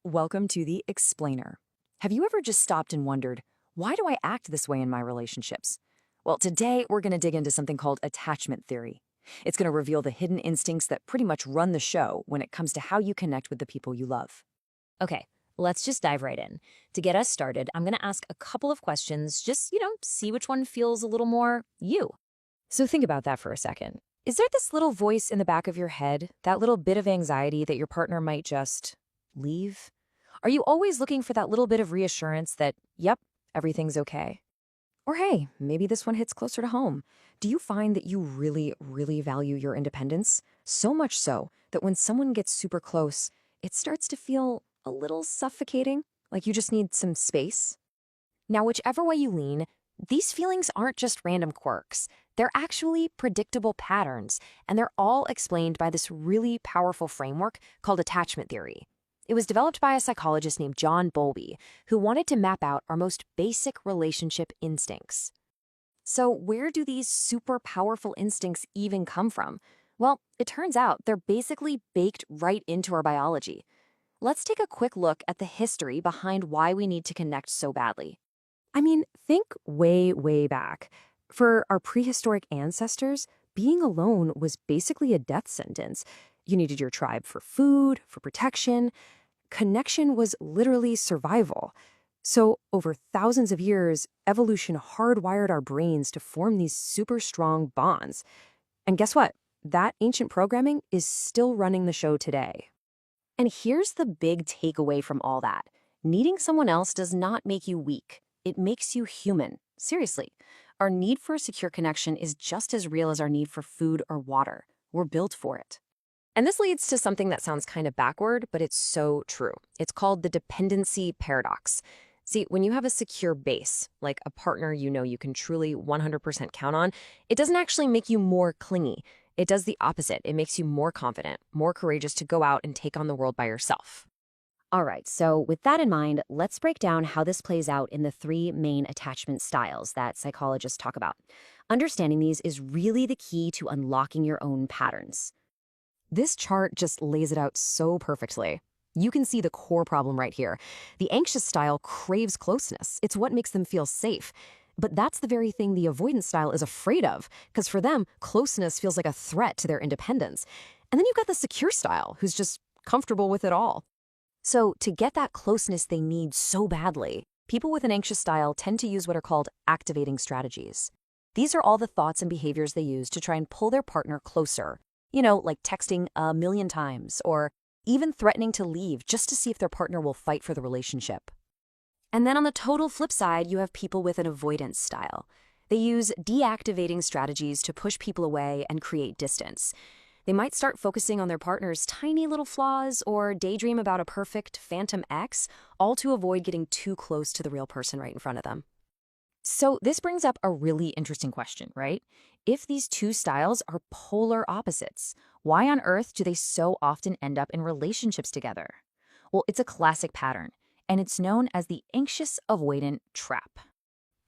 Welcome to the Explainer. Have you ever just stopped and wondered, why do I act this way in my relationships? Well, today we're going to dig into something called attachment theory. It's going to reveal the hidden instincts that pretty much run the show when it comes to how you connect with the people you love. Okay, let's just dive right in. To get us started, I'm going to ask a couple of questions, just, see which one feels a little more you. So think about that for a second. Is there this little voice in the back of your head, that little bit of anxiety that your partner might just leave? Are you always looking for that little bit of reassurance that, yep, everything's okay? Or hey, maybe this one hits closer to home. Do you find that you really value your independence? So much so that when someone gets super close, it starts to feel a little suffocating, like you just need some space? Now, whichever way you lean, these feelings aren't just random quirks. They're actually predictable patterns, and they're all explained by this really powerful framework called attachment theory. It was developed by a psychologist named John Bowlby, who wanted to map out our most basic relationship instincts. So where do these super powerful instincts even come from? Well, it turns out they're basically baked right into our biology. Let's take a quick look at the history behind why we need to connect so badly. I mean, think way back. For our prehistoric ancestors, being alone was basically a death sentence. You needed your tribe for food, for protection. Connection was literally survival. So, over thousands of years, evolution hardwired our brains to form these super strong bonds. And guess what? That ancient programming is still running the show today. And here's the big takeaway from all that. Needing someone else does not make you weak. It makes you human. Seriously. Our need for a secure connection is just as real as our need for food or water. We're built for it. And this leads to something that sounds kind of backward, but it's so true. It's called the dependency paradox. See, when you have a secure base, like a partner you know you can truly 100% count on, it doesn't actually make you more clingy. It does the opposite. It makes you more confident, more courageous to go out and take on the world by yourself. All right, so with that in mind, let's break down how this plays out in the three main attachment styles that psychologists talk about. Understanding these is really the key to unlocking your own patterns. This chart just lays it out so perfectly. You can see the core problem right here. The anxious style craves closeness. It's what makes them feel safe. But that's the very thing the avoidant style is afraid of, because for them, closeness feels like a threat to their independence. And then you've got the secure style, who's just comfortable with it all. So to get that closeness they need so badly, people with an anxious style tend to use what are called activating strategies. These are all the thoughts and behaviors they use to try and pull their partner closer. Like texting a million times, or even threatening to leave just to see if their partner will fight for the relationship. And then on the total flip side, you have people with an avoidance style. They use deactivating strategies to push people away and create distance. They might start focusing on their partner's tiny little flaws or daydream about a perfect phantom ex, all to avoid getting too close to the real person right in front of them. So this brings up a really interesting question, right? If these two styles are polar opposites, why on earth do they so often end up in relationships together? Well, it's a classic pattern, and it's known as the anxious avoidant trap.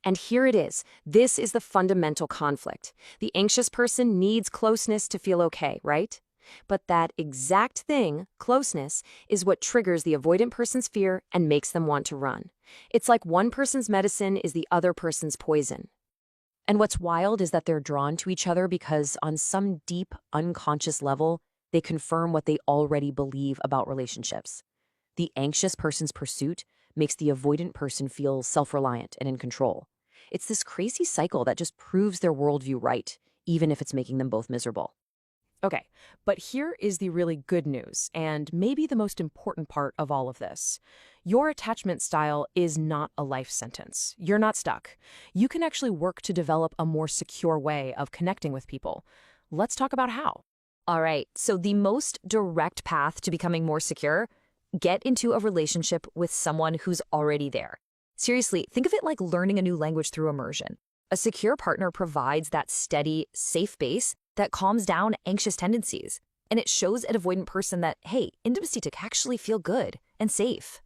And here it is. This is the fundamental conflict. The anxious person needs closeness to feel okay, right? But that exact thing, closeness, is what triggers the avoidant person's fear and makes them want to run. It's like one person's medicine is the other person's poison. And what's wild is that they're drawn to each other because on some deep, unconscious level, they confirm what they already believe about relationships. The anxious person's pursuit makes the avoidant person feel self-reliant and in control. It's this crazy cycle that just proves their worldview right, even if it's making them both miserable. Okay, but here is the really good news, and maybe the most important part of all of this. Your attachment style is not a life sentence. You're not stuck. You can actually work to develop a more secure way of connecting with people. Let's talk about how. All right, so the most direct path to becoming more secure, get into a relationship with someone who's already there. Seriously, think of it like learning a new language through immersion. A secure partner provides that steady, safe base that calms down anxious tendencies. And it shows an avoidant person that, hey, intimacy can actually feel good and safe.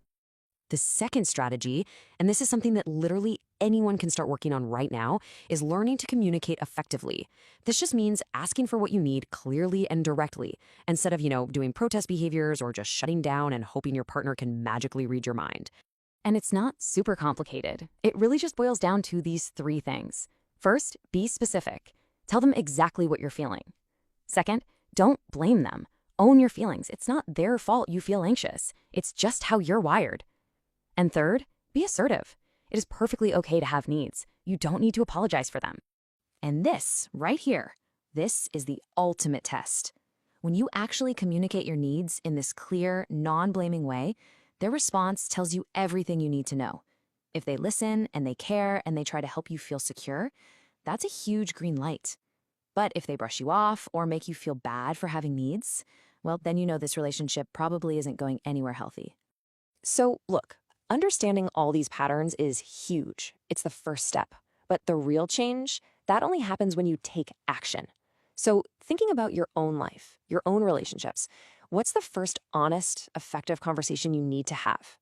The second strategy, and this is something that literally anyone can start working on right now, is learning to communicate effectively. This just means asking for what you need clearly and directly, instead of, doing protest behaviors or just shutting down and hoping your partner can magically read your mind. And it's not super complicated. It really just boils down to these three things. First, be specific. Tell them exactly what you're feeling. Second, don't blame them. Own your feelings. It's not their fault you feel anxious. It's just how you're wired. And third, be assertive. It is perfectly okay to have needs. You don't need to apologize for them. And this, right here, this is the ultimate test. When you actually communicate your needs in this clear, non-blaming way, their response tells you everything you need to know. If they listen and they care and they try to help you feel secure, that's a huge green light. But if they brush you off or make you feel bad for having needs, well, then you know this relationship probably isn't going anywhere healthy. So look, understanding all these patterns is huge. It's the first step. But the real change, that only happens when you take action. So thinking about your own life, your own relationships, what's the first honest, effective conversation you need to have?